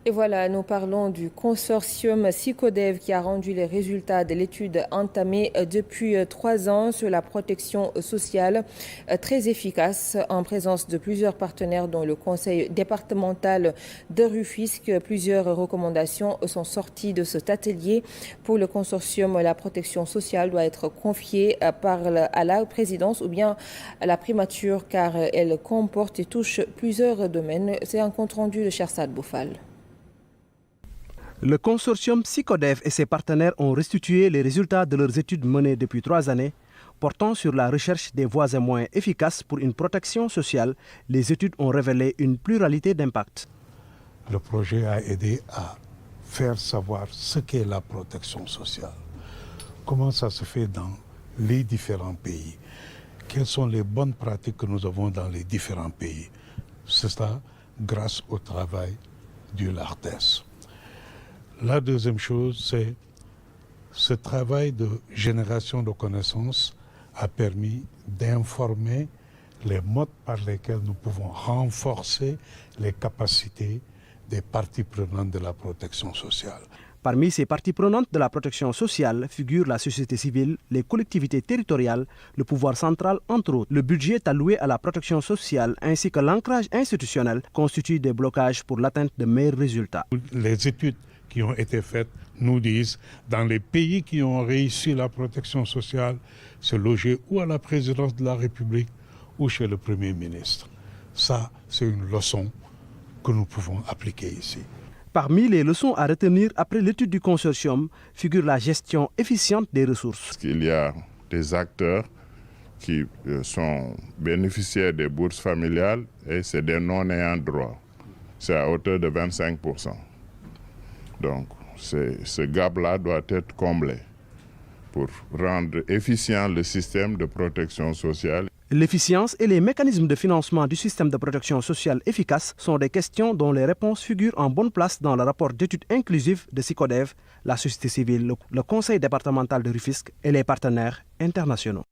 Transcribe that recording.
Et voilà, nous parlons du consortium SYCODEV qui a rendu les résultats de l'étude entamée depuis 3 ans sur la protection sociale très efficace en présence de plusieurs partenaires dont le conseil départemental de Rufisque. Plusieurs recommandations sont sorties de cet atelier. Pour le consortium, la protection sociale doit être confiée à la présidence ou bien à la primature car elle comporte et touche plusieurs domaines. C'est un compte rendu de Chersad Boufal. Le consortium SYCODEV et ses partenaires ont restitué les résultats de leurs études menées depuis 3 années, portant sur la recherche des voies et moyens efficaces pour une protection sociale. Les études ont révélé une pluralité d'impacts. Le projet a aidé à faire savoir ce qu'est la protection sociale, comment ça se fait dans les différents pays, quelles sont les bonnes pratiques que nous avons dans les différents pays. C'est ça grâce au travail du LARTES. La deuxième chose, c'est ce travail de génération de connaissances a permis d'informer les modes par lesquels nous pouvons renforcer les capacités des parties prenantes de la protection sociale. Parmi ces parties prenantes de la protection sociale figurent la société civile, les collectivités territoriales, le pouvoir central, entre autres. Le budget alloué à la protection sociale ainsi que l'ancrage institutionnel constituent des blocages pour l'atteinte de meilleurs résultats. Les études qui ont été faites nous disent dans les pays qui ont réussi la protection sociale, se loger ou à la présidence de la République ou chez le Premier ministre. Ça, c'est une leçon que nous pouvons appliquer ici. Parmi les leçons à retenir après l'étude du consortium figure la gestion efficiente des ressources. Il y a des acteurs qui sont bénéficiaires des bourses familiales et c'est des non-ayants droit. C'est à hauteur de 25%. Donc, ce gap-là doit être comblé pour rendre efficient le système de protection sociale. L'efficience et les mécanismes de financement du système de protection sociale efficace sont des questions dont les réponses figurent en bonne place dans le rapport d'études inclusives de SYCODEV, la société civile, le conseil départemental de Rufisque et les partenaires internationaux.